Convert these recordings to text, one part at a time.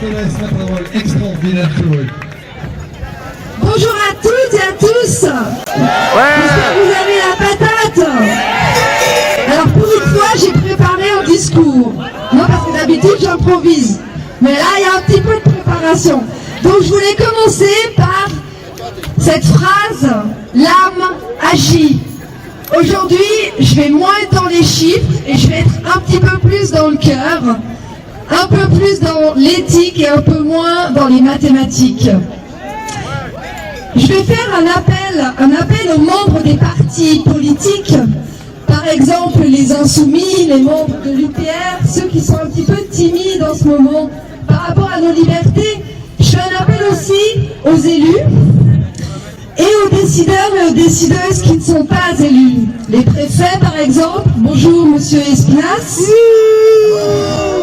te laisse la parole extraordinaire pour eux. Bonjour à toutes et à tous. J'espère que vous avez la patate. Alors pour une fois, j'ai préparé un discours. Non, parce que d'habitude, j'improvise. Mais là, il y a un petit peu de préparation. Donc je voulais commencer par cette phrase, l'âme agit. Aujourd'hui, je vais moins être dans les chiffres et je vais être un petit peu plus dans le cœur, un peu plus dans l'éthique et un peu moins dans les mathématiques. Je vais faire un appel aux membres des partis politiques, par exemple les Insoumis, les membres de l'UPR, ceux qui sont un petit peu timides en ce moment par rapport à nos libertés. Je fais un appel aussi aux élus et aux décideurs et aux décideuses qui ne sont pas élus. Les préfets, par exemple. Bonjour, monsieur Espinas.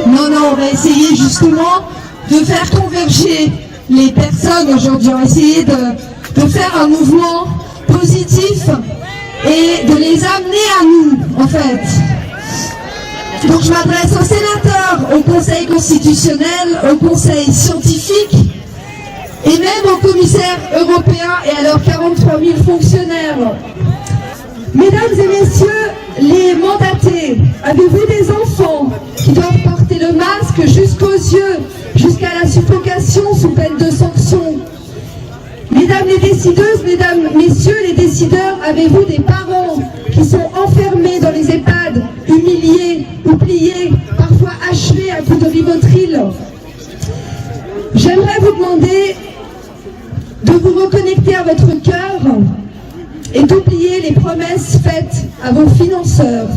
Non, on va essayer justement de faire converger les personnes aujourd'hui. On va essayer de faire un mouvement positif et de les amener à nous, en fait. Donc je m'adresse aux sénateurs, au Conseil constitutionnel, au Conseil scientifique, et même aux commissaires européens et à leurs 43 000 fonctionnaires. Mesdames et messieurs les mandatés, avez-vous des enfants qui doivent porter le masque jusqu'aux yeux, jusqu'à la suffocation sous peine de sanction? Mesdames les décideuses, mesdames, messieurs les décideurs, avez-vous des parents qui sont enfermés dans les EHPAD, humiliés, oubliés, parfois achevés à coups de Rivotril? J'aimerais vous demander de vous reconnecter à votre cœur et d'oublier les promesses faites à vos financeurs.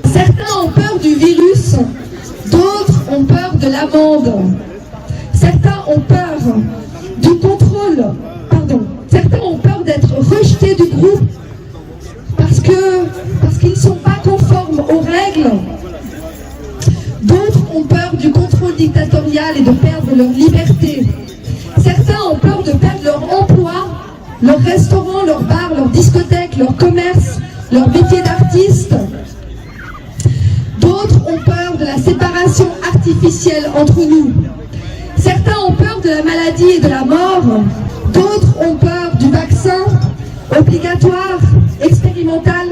Certains ont peur du virus, d'autres ont peur de l'amende. Certains ont peur du contrôle, certains ont peur d'être rejetés du groupe parce qu'ils ne sont pas conformes aux règles. D'autres ont peur du contrôle dictatorial et de perdre leur liberté. Certains ont peur de perdre leur emploi, leur restaurant, leur bar, leur discothèque, leur commerce, leur métier d'artiste. D'autres ont peur de la séparation artificielle entre nous. Certains ont peur de la maladie et de la mort. D'autres ont peur du vaccin obligatoire, expérimental,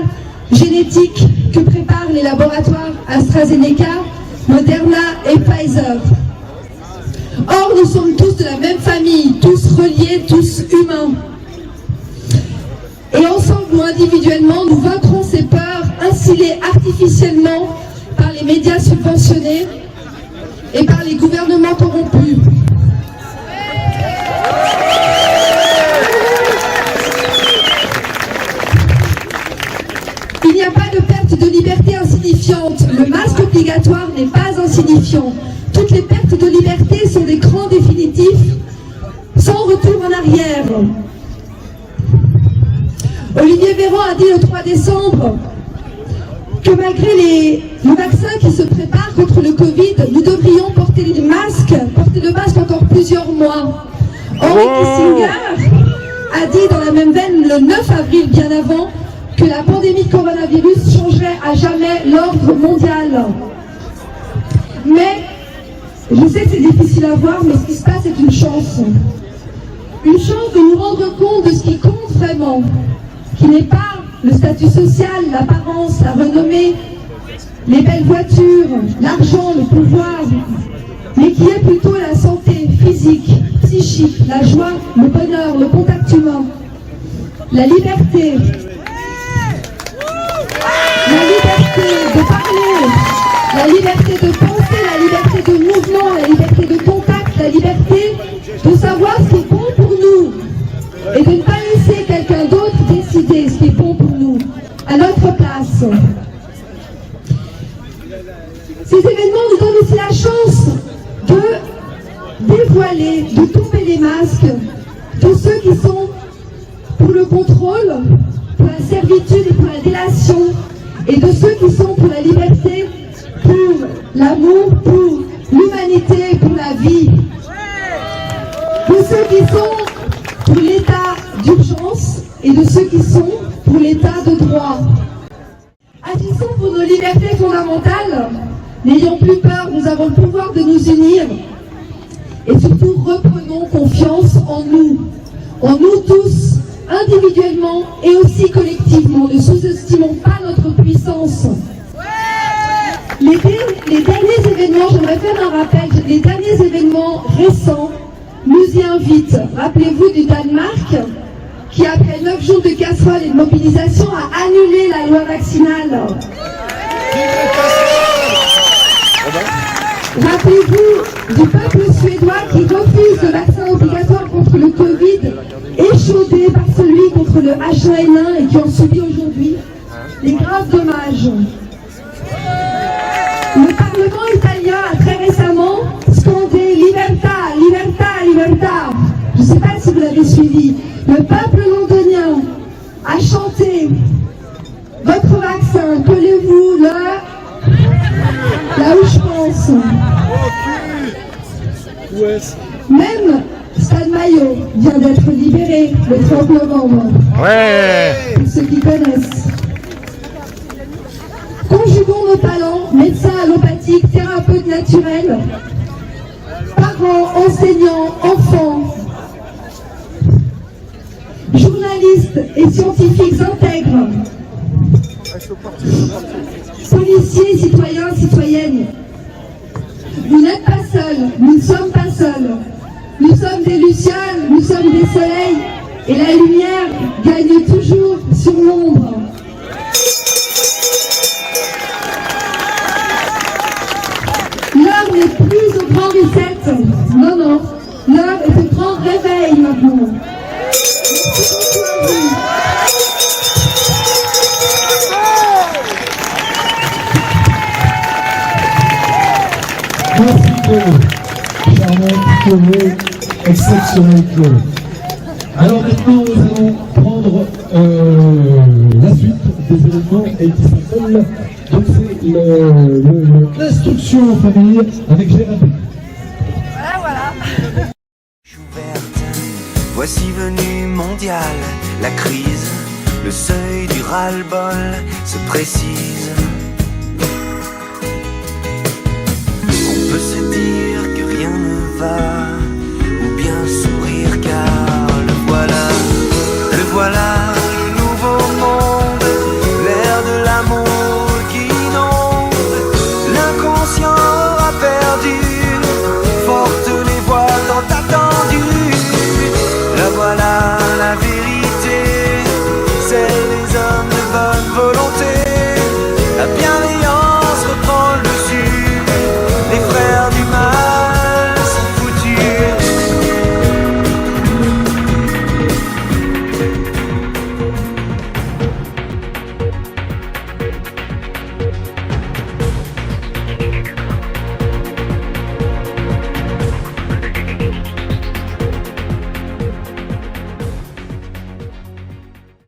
génétique que préparent les laboratoires AstraZeneca, Moderna et Pfizer. Or, nous sommes tous de la même famille, tous reliés, tous humains. Et ensemble ou individuellement, nous vaincrons ces peurs instillées artificiellement par les médias subventionnés et par les gouvernements corrompus. Il n'y a pas de perte de liberté insignifiante. Le masque obligatoire n'est pas insignifiant. Toutes les pertes de liberté sont des crans définitifs, sans retour en arrière. Olivier Véran a dit le 3 décembre que malgré le vaccin qui se prépare contre le Covid, nous devrions porter le masque encore plusieurs mois. Henry Kissinger a dit dans la même veine le 9 avril, bien avant, que la pandémie de coronavirus changerait à jamais l'ordre mondial. Mais, je sais que c'est difficile à voir, mais ce qui se passe est une chance. Une chance de nous rendre compte de ce qui compte vraiment, qui n'est pas le statut social, l'apparence, la renommée, les belles voitures, l'argent, le pouvoir, mais qui est plutôt la santé physique, psychique, la joie, le bonheur, le contact humain, la liberté. La liberté de parler, la liberté de penser, la liberté de mouvement, la liberté de contact, la liberté de savoir ce qui est bon pour nous et de ne pas laisser quelqu'un d'autre décider ce qui est bon pour nous, à notre place. Ces événements nous donnent aussi la chance de dévoiler, de tomber les masques de ceux qui sont pour le contrôle, pour la servitude et pour la délation, et de ceux qui sont pour la liberté, pour l'amour, pour l'humanité, pour la vie. De ceux qui sont pour l'état d'urgence et de ceux qui sont pour l'état de droit. Agissons pour nos libertés fondamentales, N'ayons plus peur, nous avons le pouvoir de nous unir. Et surtout, reprenons confiance en nous tous, individuellement et aussi collectivement. Ne sous-estimons pas notre puissance. Les derniers événements, j'aimerais faire un rappel, les derniers événements récents nous y invitent. Rappelez-vous du Danemark, qui après 9 jours de casserole et de mobilisation a annulé la loi vaccinale. Rappelez-vous du peuple suédois qui refuse le vaccin obligatoire contre le Covid, échaudé par celui contre le H1N1 et qui en subit aujourd'hui les graves dommages. Le Parlement italien a très récemment scandé Libertà, Libertà, Libertà. Je ne sais pas si vous l'avez suivi. Le peuple londonien a chanté votre vaccin, collez-vous là où je pense. Même Stan Mayo vient d'être libéré le 30 novembre. Ouais. Pour ceux qui connaissent. Conjuguons nos talents, médecins allopathiques, thérapeutes naturels, parents, enseignants, enfants, journalistes et scientifiques intègres, policiers, citoyens, citoyennes. Vous n'êtes pas seuls, nous ne sommes pas seuls. Nous sommes des lucioles, nous sommes des soleils, et la lumière gagne toujours sur l'ombre. L'heure n'est plus au grand reset. Non, non. L'heure est au grand réveil maintenant. Merci beaucoup à vous. Merci Claude. Charmante Claude, exceptionnel Claude. Alors maintenant, nous allons prendre la suite des événements et qui s'appelle, donc c'est l'instruction en famille avec Gérard. Voilà. Voici venue mondiale, la crise, le seuil du ras-le-bol se précise. On peut se dire que rien ne va, ou bien sourire car le voilà,